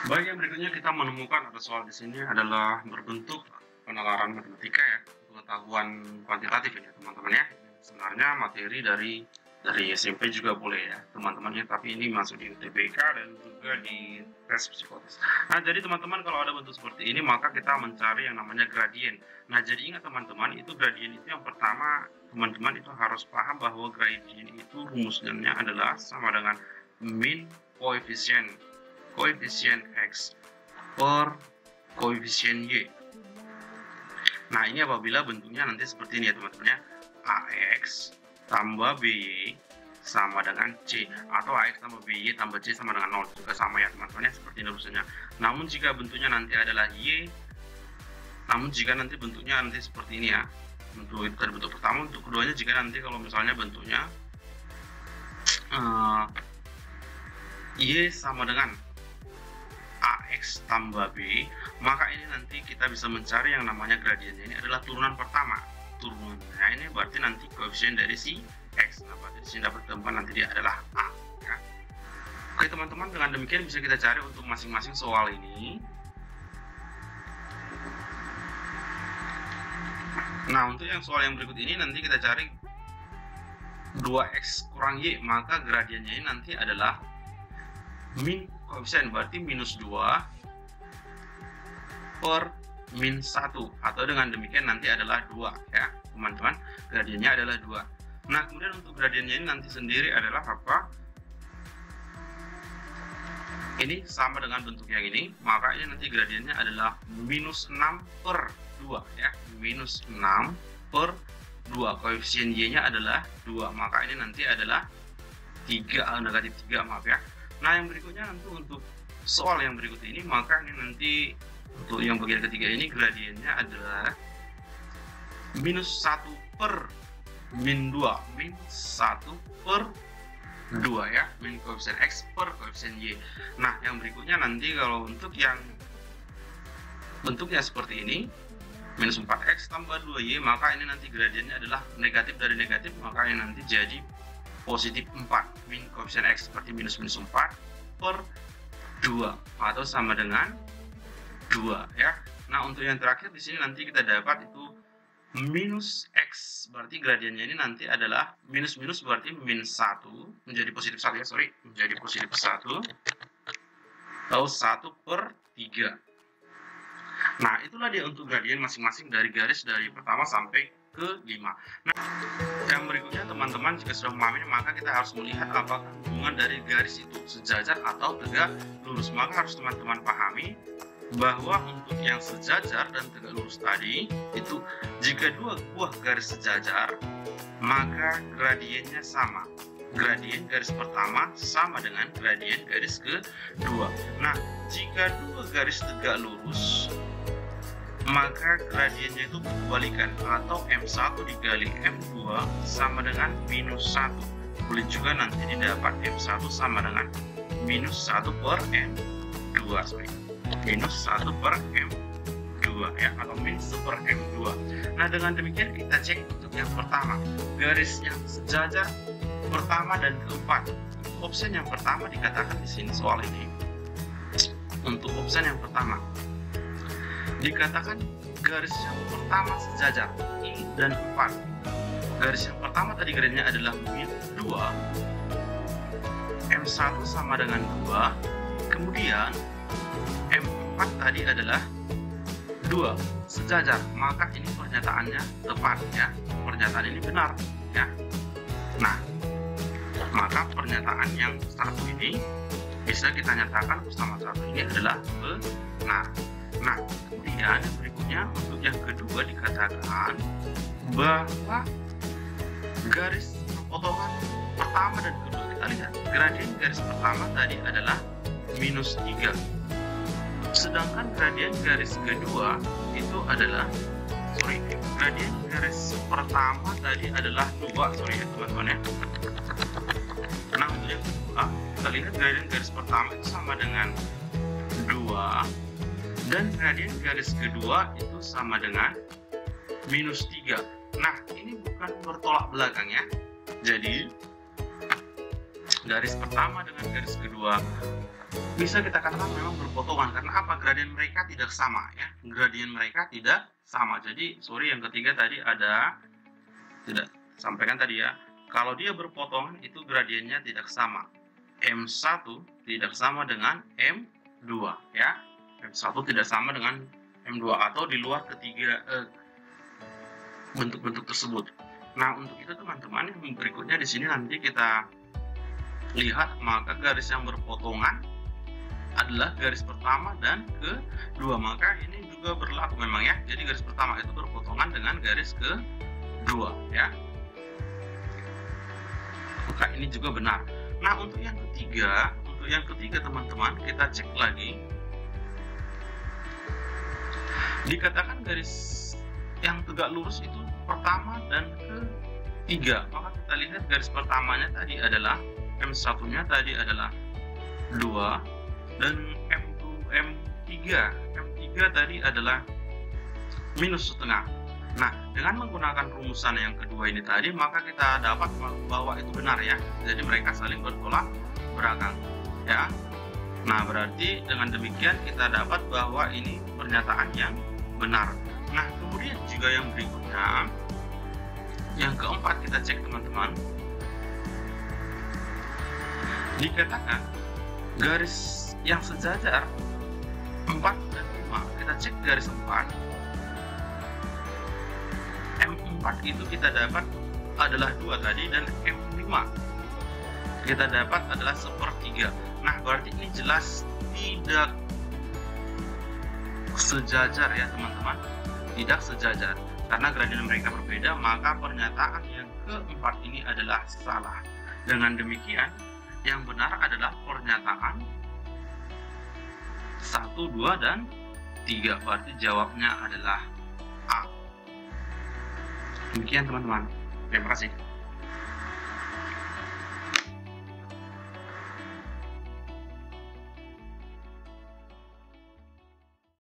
Baik, yang berikutnya kita menemukan ada soal di sini adalah berbentuk penalaran matematika ya, pengetahuan kuantitatif ini teman-teman ya. Sebenarnya materi dari SMP juga boleh ya teman-teman ya, tapi ini masuk di UTBK dan juga di tes psikotes. Nah, jadi teman-teman kalau ada bentuk seperti ini maka kita mencari yang namanya gradien. Nah, jadi ingat teman-teman, itu gradien itu yang pertama teman-teman itu harus paham bahwa gradien itu rumusnya adalah sama dengan min koefisien X per koefisien Y. Nah, ini apabila bentuknya nanti seperti ini ya teman-teman ya. AX tambah BY sama dengan C, atau AX tambah BY tambah C sama dengan 0 juga sama ya teman-teman ya, seperti ini rumusnya. Namun jika bentuknya nanti adalah nanti bentuknya seperti ini ya. Untuk itu tadi bentuk pertama, untuk keduanya jika nanti kalau misalnya bentuknya Y sama dengan AX tambah B, maka ini nanti kita bisa mencari yang namanya gradiennya. Ini adalah turunan pertama. Turunannya ini berarti nanti koefisien dari si X. Nah, berarti di sini dapat ditemukan nanti dia adalah A ya. Oke teman-teman, dengan demikian bisa kita cari untuk masing-masing soal ini. Nah, untuk yang soal yang berikut ini nanti kita cari 2X kurang Y, maka gradiennya ini nanti adalah min koefisien, berarti minus 2 per min 1, atau dengan demikian nanti adalah 2 ya teman-teman, gradiennya adalah 2. Nah, kemudian untuk gradiennya ini nanti sendiri adalah apa? Ini sama dengan bentuk yang ini, maka ini nanti gradiennya adalah minus 6 per 2 ya, minus 6 per 2, koefisien Y nya adalah 2, maka ini nanti adalah 3, negatif 3 maaf ya. Nah, yang berikutnya nanti untuk soal yang berikut ini, maka ini nanti untuk yang bagian ketiga ini gradiennya adalah minus 1 per min 2, min 1 per 2 ya, min koefisien X per koefisien Y. Nah, yang berikutnya nanti kalau untuk yang bentuknya seperti ini, minus 4X tambah 2Y, maka ini nanti gradiennya adalah negatif dari negatif, maka ini nanti jadi positif 4, min koefisien X seperti minus 4 per 2, atau sama dengan 2 ya. Nah, untuk yang terakhir di sini nanti kita dapat itu minus X, berarti gradiennya ini nanti adalah minus berarti min 1 menjadi positif 1 ya, menjadi positif 1 atau 1 per 3. Nah, itulah dia untuk gradien masing-masing dari garis dari pertama sampai ke 5. Nah, yang berikutnya teman-teman jika sudah memahami, maka kita harus melihat apakah hubungan dari garis itu sejajar atau tegak lurus. Maka harus teman-teman pahami bahwa untuk yang sejajar dan tegak lurus tadi itu, jika dua buah garis sejajar maka gradiennya sama. Gradien garis pertama sama dengan gradien garis kedua. Nah, jika dua garis tegak lurus maka gradiennya itu berbalikan, atau M1 dikali M2 sama dengan minus 1. Boleh juga nanti didapat M1 sama dengan minus 1 per M2, minus 1 per M2 ya, atau minus 1 per M2. Nah, dengan demikian kita cek untuk yang pertama, garis yang sejajar pertama dan keempat. Opsi yang pertama dikatakan di sini soal ini, untuk opsi yang pertama dikatakan garis yang pertama sejajar I dan 4. Garis yang pertama tadi gradiennya adalah min 2, M1 sama dengan 2, kemudian M4 tadi adalah 2, sejajar, maka ini pernyataannya tepat ya, pernyataan ini benar ya. Nah, maka pernyataan yang satu ini bisa kita nyatakan bersama satu ini adalah benar. Nah, kemudian yang berikutnya untuk yang kedua dikatakan bahwa garis potongan pertama dan kedua, kita lihat gradien garis pertama tadi adalah minus 3, sedangkan gradien garis kedua itu adalah gradien garis pertama tadi adalah 2, ya teman-teman ya. Nah, untuk yang kedua kita lihat gradien garis pertama itu sama dengan 2, dan gradien garis kedua itu sama dengan minus 3. Nah, ini bukan bertolak belakang ya. Jadi garis pertama dengan garis kedua bisa kita katakan memang berpotongan. Karena apa? Gradien mereka tidak sama ya. Gradien mereka tidak sama. Jadi sorry, yang ketiga tadi ada tidak sampaikan tadi ya. Kalau dia berpotongan itu gradiennya tidak sama. M1 tidak sama dengan M2 ya. M1 tidak sama dengan M2 atau di luar ketiga bentuk-bentuk tersebut. Nah, untuk itu teman-teman, yang berikutnya di sini nanti kita lihat, maka garis yang berpotongan adalah garis pertama dan kedua. Maka ini juga berlaku memang ya. Jadi garis pertama itu berpotongan dengan garis kedua ya. Maka ini juga benar. Nah, untuk yang ketiga teman-teman, kita cek lagi. Dikatakan garis yang tegak lurus itu pertama dan ketiga. Maka kita lihat garis pertamanya tadi adalah M1-nya tadi adalah 2 dan M3 tadi adalah minus setengah. Nah, dengan menggunakan rumusan yang kedua ini tadi, maka kita dapat bahwa itu benar ya. Jadi mereka saling bertolak belakang ya. Nah, berarti dengan demikian kita dapat bahwa ini pernyataan yang benar. Nah, kemudian juga yang berikutnya, yang keempat, kita cek teman-teman. Dikatakan garis yang sejajar 4 dan 5. Kita cek garis 4. M4 itu kita dapat adalah 2 tadi, dan M5 kita dapat adalah 1/3. Nah, berarti ini jelas tidak sejajar ya teman-teman, tidak sejajar. Karena gradien mereka berbeda, maka pernyataan yang keempat ini adalah salah. Dengan demikian, yang benar adalah pernyataan 1, 2, dan 3. Berarti jawabnya adalah A. Demikian teman-teman. Terima kasih.